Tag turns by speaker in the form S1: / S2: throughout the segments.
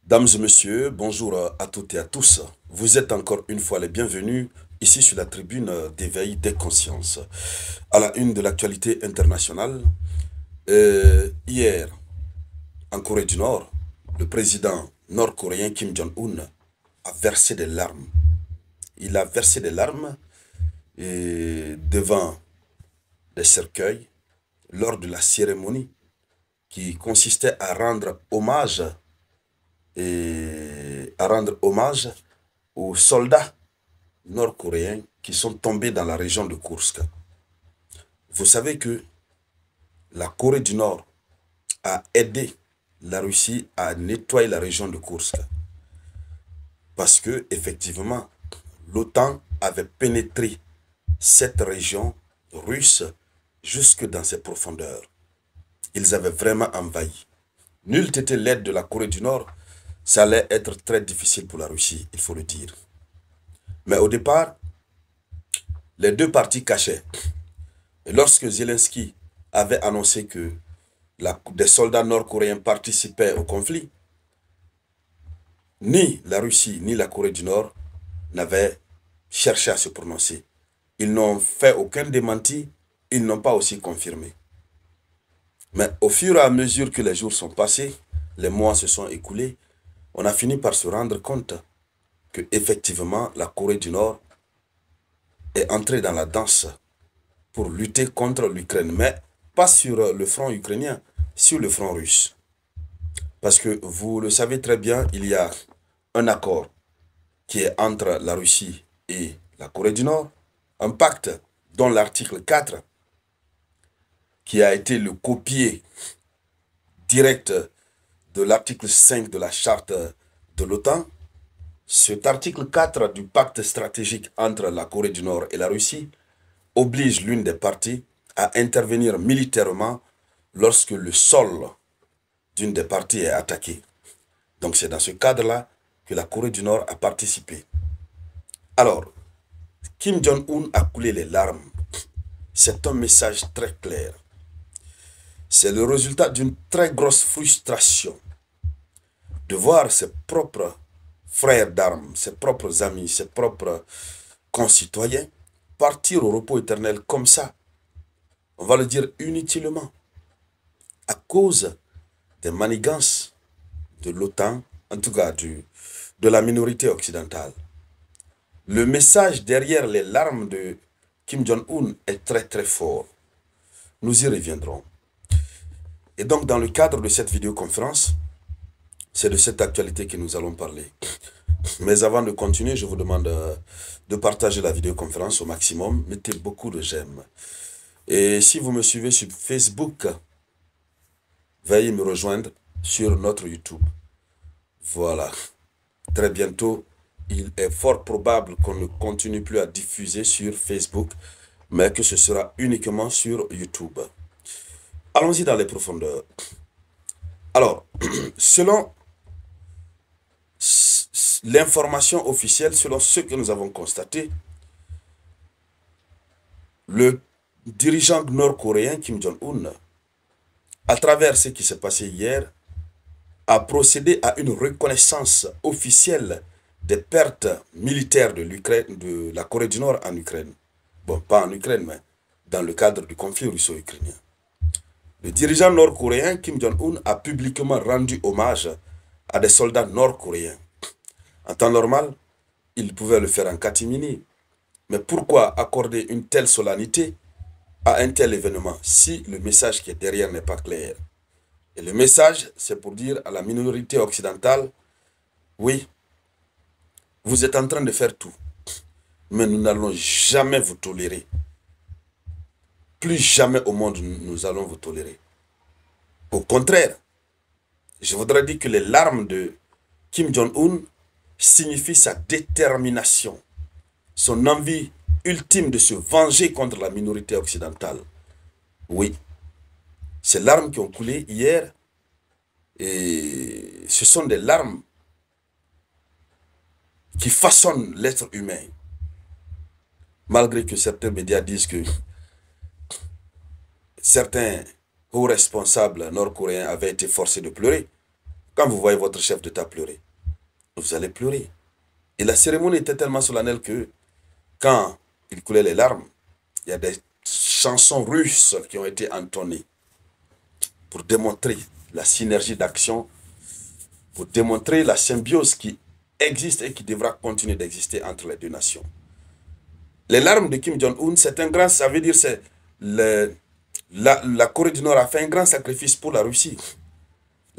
S1: Dames et messieurs, bonjour à toutes et à tous. Vous êtes encore une fois les bienvenus ici sur la tribune d'éveil des consciences. À la une de l'actualité internationale, hier, en Corée du Nord, le président nord-coréen Kim Jong-un a versé des larmes. Il a versé des larmes devant des cercueils lors de la cérémonie qui consistait à rendre hommage aux soldats nord-coréens qui sont tombés dans la région de Kursk. Vous savez que la Corée du Nord a aidé la Russie à nettoyer la région de Kursk parce que effectivement l'OTAN avait pénétré cette région russe jusque dans ses profondeurs. Ils avaient vraiment envahi. N'eût été l'aide de la Corée du Nord, ça allait être très difficile pour la Russie, il faut le dire. Mais au départ, les deux parties cachaient. Et lorsque Zelensky avait annoncé que des soldats nord-coréens participaient au conflit, ni la Russie ni la Corée du Nord n'avaient cherché à se prononcer. Ils n'ont fait aucun démenti, ils n'ont pas aussi confirmé. Mais au fur et à mesure que les jours sont passés, les mois se sont écoulés, on a fini par se rendre compte que effectivement la Corée du Nord est entrée dans la danse pour lutter contre l'Ukraine, mais pas sur le front ukrainien, sur le front russe. Parce que vous le savez très bien, il y a un accord qui est entre la Russie et la Corée du Nord, un pacte dont l'article 4, qui a été le copié direct de l'article 5 de la charte de l'OTAN. Cet article 4 du pacte stratégique entre la Corée du Nord et la Russie oblige l'une des parties à intervenir militairement lorsque le sol d'une des parties est attaqué. Donc c'est dans ce cadre-là que la Corée du Nord a participé. Alors, Kim Jong-un a coulé les larmes. C'est un message très clair. C'est le résultat d'une très grosse frustration de voir ses propres frères d'armes, ses propres amis, ses propres concitoyens partir au repos éternel comme ça. On va le dire inutilement, à cause des manigances de l'OTAN, en tout cas de la minorité occidentale. Le message derrière les larmes de Kim Jong-un est très très fort. Nous y reviendrons. Et donc dans le cadre de cette vidéoconférence, c'est de cette actualité que nous allons parler. Mais avant de continuer, je vous demande de partager la vidéoconférence au maximum. Mettez beaucoup de j'aime. Et si vous me suivez sur Facebook, veuillez me rejoindre sur notre YouTube. Voilà. Très bientôt, il est fort probable qu'on ne continue plus à diffuser sur Facebook, mais que ce sera uniquement sur YouTube. Allons-y dans les profondeurs. Alors, selon l'information officielle, selon ce que nous avons constaté, le dirigeant nord-coréen Kim Jong-un, à travers ce qui s'est passé hier, a procédé à une reconnaissance officielle des pertes militaires de la Corée du Nord en Ukraine. Bon, pas en Ukraine, mais dans le cadre du conflit russo-ukrainien. Le dirigeant nord-coréen Kim Jong-un a publiquement rendu hommage à des soldats nord-coréens. En temps normal, il pouvait le faire en catimini. Mais pourquoi accorder une telle solennité à un tel événement si le message qui est derrière n'est pas clair? Et le message, c'est pour dire à la minorité occidentale, oui, vous êtes en train de faire tout, mais nous n'allons jamais vous tolérer. Plus jamais au monde nous allons vous tolérer. Au contraire, je voudrais dire que les larmes de Kim Jong-un signifient sa détermination, son envie ultime de se venger contre la minorité occidentale. Oui, ces larmes qui ont coulé hier, et ce sont des larmes qui façonnent l'être humain. Malgré que certains médias disent que certains hauts responsables nord-coréens avaient été forcés de pleurer. Quand vous voyez votre chef d'État pleurer, vous allez pleurer. Et la cérémonie était tellement solennelle que quand il coulait les larmes, il y a des chansons russes qui ont été entonnées pour démontrer la synergie d'action, pour démontrer la symbiose qui existe et qui devra continuer d'exister entre les deux nations. Les larmes de Kim Jong-un, c'est un grand, ça veut dire c'est la Corée du Nord a fait un grand sacrifice pour la Russie.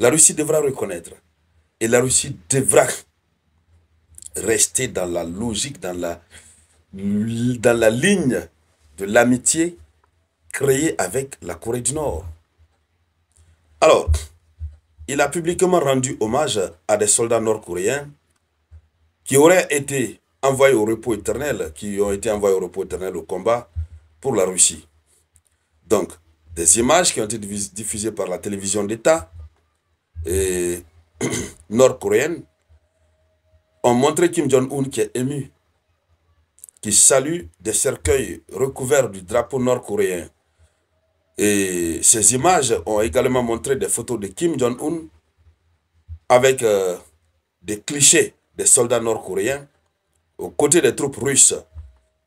S1: La Russie devra reconnaître. Et la Russie devra rester dans la logique, dans la ligne de l'amitié créée avec la Corée du Nord. Alors, il a publiquement rendu hommage à des soldats nord-coréens qui auraient été envoyés au repos éternel, qui ont été envoyés au repos éternel au combat pour la Russie. Donc, des images qui ont été diffusées par la télévision d'État nord-coréenne ont montré Kim Jong-un qui est ému, qui salue des cercueils recouverts du drapeau nord-coréen. Et ces images ont également montré des photos de Kim Jong-un avec des clichés des soldats nord-coréens aux côtés des troupes russes.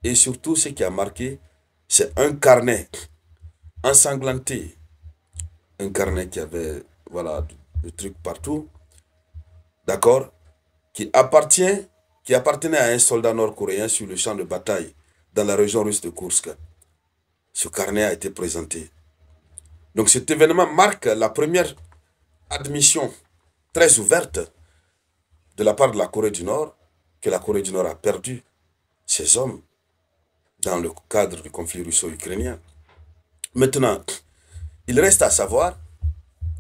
S1: Et surtout, ce qui a marqué, c'est un carnet ensanglanté. Un carnet qui avait, voilà, le truc partout. D'accord? Qui appartenait à un soldat nord-coréen sur le champ de bataille dans la région russe de Kursk. Ce carnet a été présenté. Donc cet événement marque la première admission très ouverte de la part de la Corée du Nord que la Corée du Nord a perdu ses hommes dans le cadre du conflit russo-ukrainien. Maintenant, il reste à savoir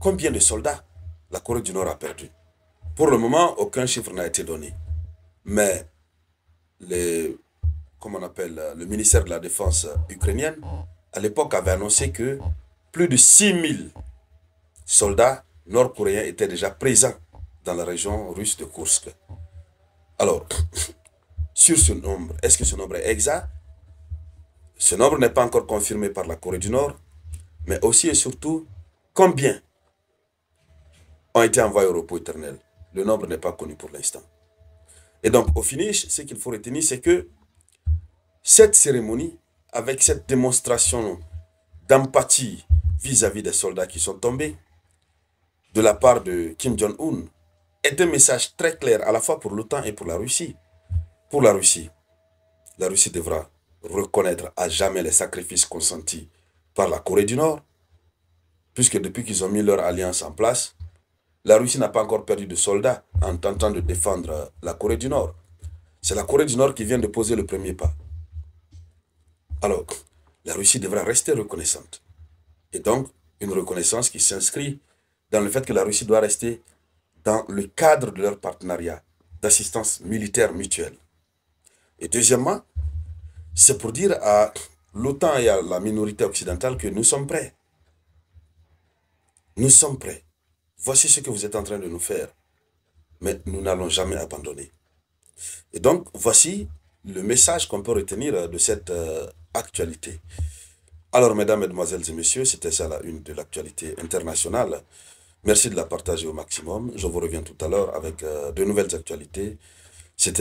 S1: combien de soldats la Corée du Nord a perdu. Pour le moment, aucun chiffre n'a été donné. Mais le ministère de la Défense ukrainienne, à l'époque, avait annoncé que plus de 6000 soldats nord-coréens étaient déjà présents dans la région russe de Kursk. Alors, sur ce nombre, est-ce que ce nombre est exact? Ce nombre n'est pas encore confirmé par la Corée du Nord, mais aussi et surtout, combien ont été envoyés au repos éternel? Le nombre n'est pas connu pour l'instant. Et donc, au finish, ce qu'il faut retenir, c'est que cette cérémonie, avec cette démonstration d'empathie vis-à-vis des soldats qui sont tombés, de la part de Kim Jong-un, est un message très clair à la fois pour l'OTAN et pour la Russie. Pour la Russie devra reconnaître à jamais les sacrifices consentis par la Corée du Nord, puisque depuis qu'ils ont mis leur alliance en place, la Russie n'a pas encore perdu de soldats en tentant de défendre la Corée du Nord. C'est la Corée du Nord qui vient de poser le premier pas. Alors, la Russie devra rester reconnaissante. Et donc, une reconnaissance qui s'inscrit dans le fait que la Russie doit rester dans le cadre de leur partenariat d'assistance militaire mutuelle. Et deuxièmement, c'est pour dire à l'OTAN et à la minorité occidentale que nous sommes prêts. Nous sommes prêts. Voici ce que vous êtes en train de nous faire. Mais nous n'allons jamais abandonner. Et donc, voici le message qu'on peut retenir de cette actualité. Alors, mesdames, mesdemoiselles et messieurs, c'était ça la une de l'actualité internationale. Merci de la partager au maximum. Je vous reviens tout à l'heure avec de nouvelles actualités. C'était